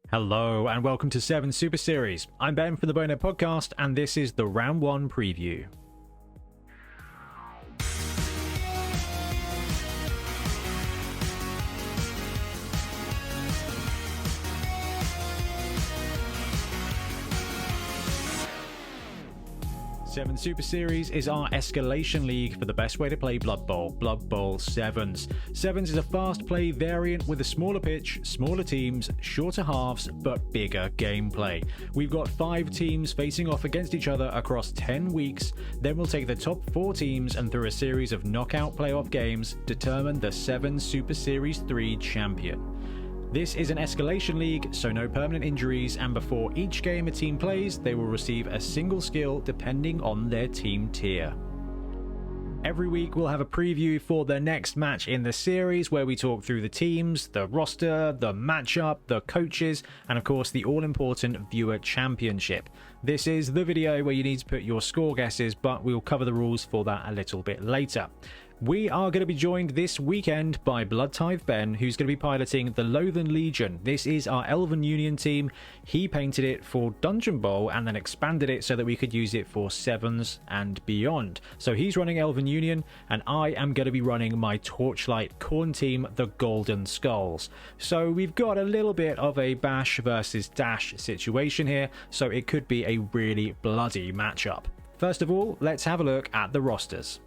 Hello and welcome to 7 Super Series. I'm Ben from the Bonehead podcast and this is the Round 1 preview. Seven Super Series is our escalation league for the best way to play Blood Bowl Sevens. Sevens is a fast play variant with a smaller pitch, smaller teams, shorter halves, but bigger gameplay. We've got 5 teams facing off against each other across 10 weeks, then we'll take the top 4 teams and through a series of knockout playoff games, determine the 7 Super Series 3 champion. This is an escalation league, so no permanent injuries, and before each game a team plays, they will receive a single skill depending on their team tier. Every week we'll have a preview for the next match in the series where we talk through the teams, the roster, the matchup, the coaches, and of course the all-important viewer championship. This is the video where you need to put your score guesses, but we'll cover the rules for that a little bit later. We are going to be joined this weekend by Bloodtithe Ben, who's going to be piloting the Lothan Legion. This is our Elven Union team. He painted it for Dungeon Bowl and then expanded it so that we could use it for Sevens and beyond. So he's running Elven Union, and I am going to be running my Torchlight Khorne team, the Golden Skulls. So we've got a little bit of a bash versus dash situation here, so it could be a really bloody matchup. First of all, let's have a look at the rosters.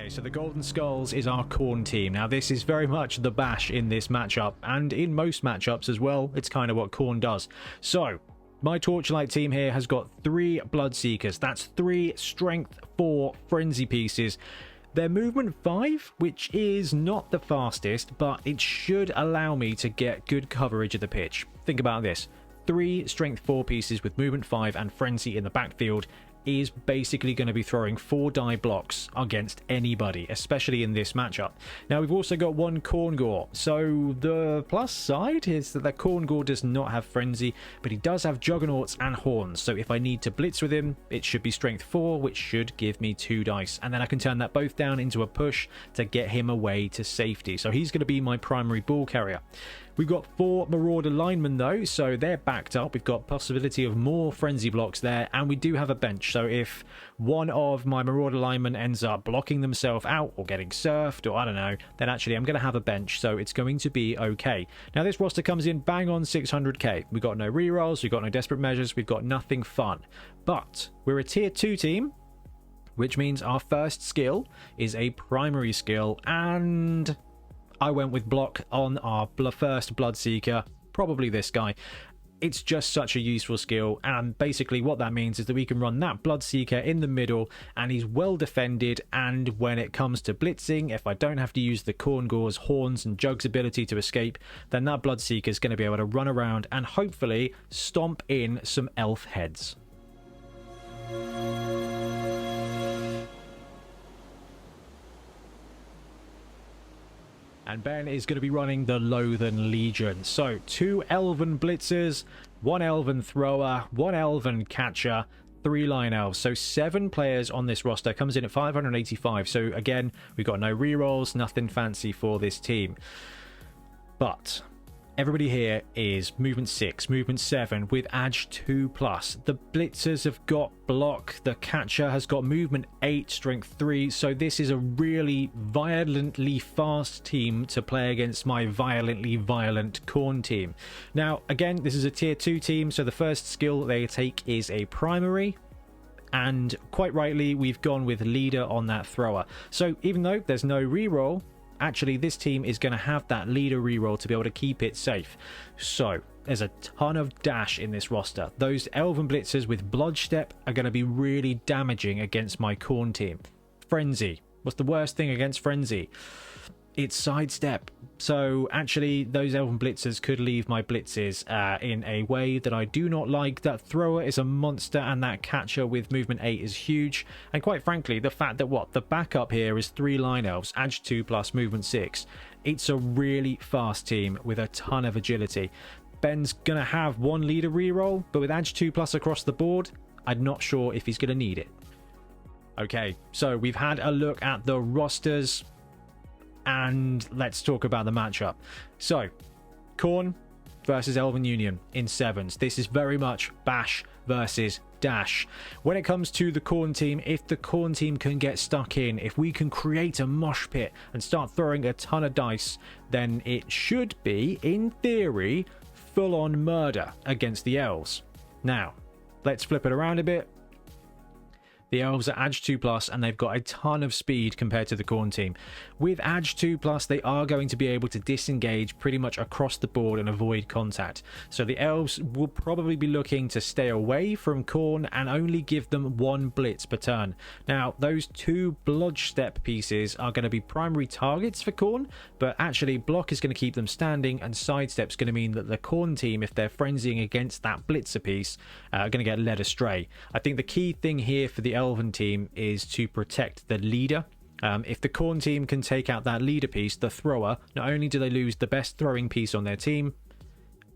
So the Golden Skulls is our Khorne team. Now this is very much the bash in this matchup, and in most matchups as well. It's kind of what Khorne does. So my Torchlight team here has got 3 Bloodseekers. That's 3 Strength 4 Frenzy pieces. Their movement 5, which is not the fastest, but it should allow me to get good coverage of the pitch. Think about this. 3 Strength 4 pieces with movement 5 and Frenzy in the backfield is basically going to be throwing 4 die blocks against anybody, especially in this matchup. Now we've also got 1 Khorne Gore, so the plus side is that the Khorne Gore does not have Frenzy, but he does have Juggernauts and Horns, so if I need to blitz with him, it should be Strength 4, which should give me 2 dice, and then I can turn that both down into a push to get him away to safety. So he's going to be my primary ball carrier. We've got 4 Marauder linemen though, so they're backed up. We've got possibility of more Frenzy blocks there, and we do have a bench. So if one of my Marauder linemen ends up blocking themselves out or getting surfed, or I don't know, then actually I'm going to have a bench, so it's going to be okay. Now this roster comes in bang on 600k. We've got no rerolls, we've got no desperate measures, we've got nothing fun. But we're a tier 2 team, which means our first skill is a primary skill, and I went with block on our first Bloodseeker, probably this guy. It's just such a useful skill, and basically what that means is that we can run that Bloodseeker in the middle, and he's well defended, and when it comes to blitzing, if I don't have to use the Khorne Gore's Horns and Jug's ability to escape, then that Bloodseeker is going to be able to run around and hopefully stomp in some elf heads. And Ben is going to be running the Lothan Legion. So 2 Elven Blitzers, 1 Elven Thrower, 1 Elven Catcher, 3 Lion Elves. So 7 players on this roster. Comes in at 585. So again, we've got no rerolls, nothing fancy for this team. But everybody here is movement 6, movement 7 with Edge 2+. The Blitzers have got block. The Catcher has got movement 8, strength 3. So this is a really violently fast team to play against my violently violent Khorne team. Now, again, this is a tier 2 team, so the first skill they take is a primary. And quite rightly, we've gone with leader on that thrower. So even though there's no reroll, actually this team is going to have that leader reroll to be able to keep it safe. So there's a ton of dash in this roster. Those Elven Blitzers with Bloodstep are going to be really damaging against my Khorne team. Frenzy. What's the worst thing against Frenzy? It's sidestep. So actually those Elven Blitzers could leave my blitzes in a way that I do not like. That thrower is a monster, and that catcher with movement 8 is huge. And quite frankly, the fact that the backup here is 3 Line Elves, Edge 2 plus movement 6. It's a really fast team with a ton of agility. Ben's gonna have 1 leader reroll, but with Edge 2 plus across the board, I'm not sure if he's gonna need it. Okay, so we've had a look at the rosters, and let's talk about the matchup. So, Khorne versus Elven Union in sevens. This is very much Bash versus Dash. When it comes to the Khorne team, if the Khorne team can get stuck in, if we can create a mosh pit and start throwing a ton of dice, then it should be, in theory, full-on murder against the elves. Now, let's flip it around a bit. The elves are Edge 2+, and they've got a ton of speed compared to the Khorne team. With Edge 2+, they are going to be able to disengage pretty much across the board and avoid contact. So the elves will probably be looking to stay away from Khorne and only give them one blitz per turn. Now, those two blodge step pieces are going to be primary targets for Khorne, but actually block is going to keep them standing, and sidestep's going to mean that the Khorne team, if they're frenzying against that blitzer piece, are going to get led astray. I think the key thing here for the Elven team is to protect the leader. If the Khorne team can take out that leader piece, the thrower, not only do they lose the best throwing piece on their team,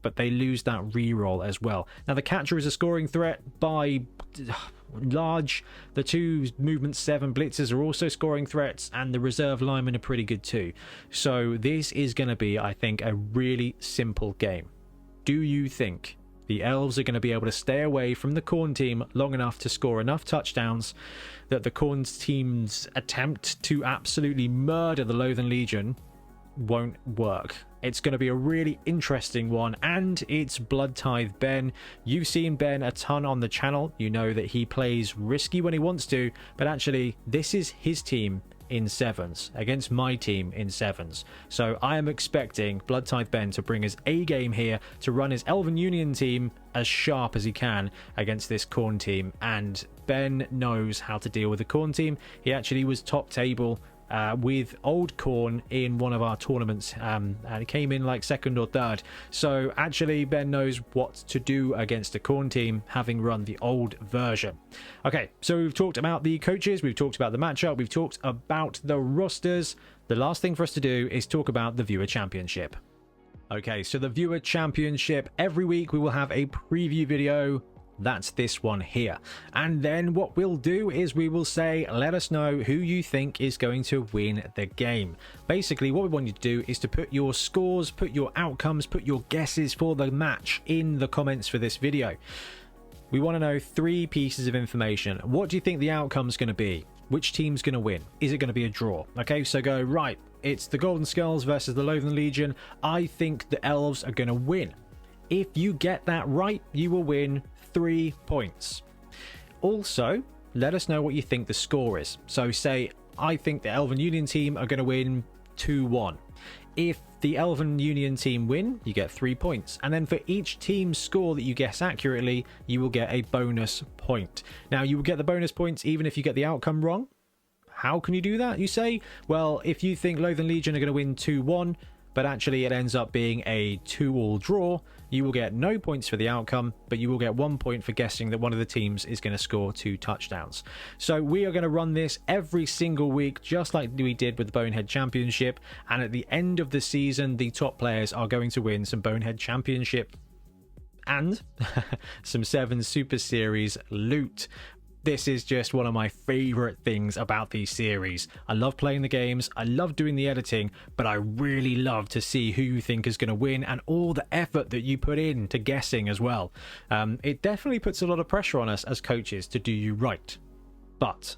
but they lose that reroll as well. Now, the catcher is a scoring threat by large. The two movement 7 blitzers are also scoring threats, and the reserve linemen are pretty good too. So this is going to be, I think, a really simple game. Do you think the elves are going to be able to stay away from the Khorne team long enough to score enough touchdowns that the Khorne team's attempt to absolutely murder the Lothan Legion won't work? It's going to be a really interesting one, and it's Blood Tithe Ben. You've seen Ben a ton on the channel. You know that he plays risky when he wants to, but actually this is his team in sevens against my team in sevens. So I am expecting Blood Tithe Ben to bring his A game here, to run his Elven Union team as sharp as he can against this Khorne team, and Ben knows how to deal with the Khorne team. He actually was top table with old Khorne in one of our tournaments, and he came in like second or third. So actually Ben knows what to do against a Khorne team, having run the old version. Okay, so we've talked about the coaches, we've talked about the matchup, we've talked about the rosters. The last thing for us to do is talk about the viewer championship. Okay, so the viewer championship, every week we will have a preview video. That's this one here. And then what we'll do is we will say, let us know who you think is going to win the game. Basically, what we want you to do is to put your scores, put your outcomes, put your guesses for the match in the comments for this video. We want to know 3 pieces of information. What do you think the outcome's going to be? Which team's going to win? Is it going to be a draw? Okay, so go, right, it's the Golden Skulls versus the Lothan Legion. I think the elves are going to win. If you get that right, you will win 3 points. Also, let us know what you think the score is. So say, I think the Elven Union team are going to win 2-1. If the Elven Union team win, you get 3 points. And then for each team's score that you guess accurately, you will get a bonus point. Now, you will get the bonus points even if you get the outcome wrong. How can you do that, you say? Well, if you think Lothan Legion are going to win 2-1, but actually it ends up being a 2-all draw, you will get no points for the outcome, but you will get 1 point for guessing that one of the teams is going to score 2 touchdowns. So we are going to run this every single week, just like we did with the Bonehead Championship, and at the end of the season, the top players are going to win some Bonehead Championship and some 7 Super Series loot. This is just one of my favorite things about these series. I love playing the games, I love doing the editing, but I really love to see who you think is going to win and all the effort that you put into guessing as well. It definitely puts a lot of pressure on us as coaches to do you right. But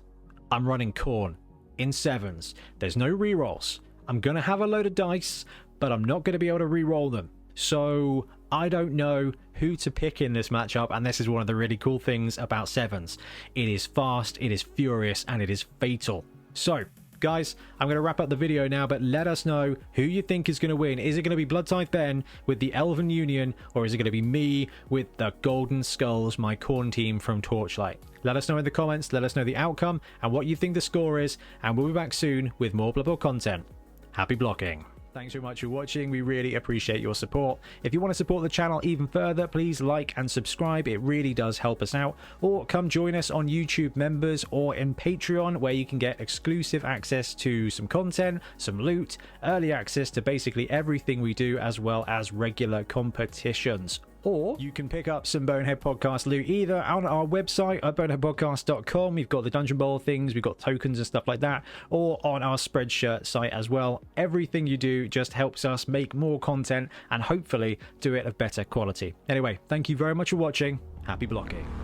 I'm running Khorne in sevens. There's no rerolls. I'm going to have a load of dice, but I'm not going to be able to reroll them. So I don't know who to pick in this matchup, and this is one of the really cool things about sevens. It is fast, it is furious, and it is fatal. So guys, I'm going to wrap up the video now, but let us know who you think is going to win. Is it going to be Blood Tithe Ben with the Elven Union, or is it going to be me with the Golden Skulls, my Khorne team from Torchlight? Let us know in the comments, let us know the outcome and what you think the score is, and we'll be back soon with more Blood Bowl content. Happy blocking. Thanks very much for watching. We really appreciate your support. If you want to support the channel even further, please like and subscribe. It really does help us out. Or come join us on YouTube members or in Patreon, where you can get exclusive access to some content, some loot, early access to basically everything we do, as well as regular competitions. or you can pick up some Bonehead Podcast loot either on our website at boneheadpodcast.com. We've got the Dungeon Bowl things, we've got tokens and stuff like that, or on our Spreadshirt site as well. Everything you do just helps us make more content and hopefully do it of better quality. Anyway, thank you very much for watching. Happy blocking.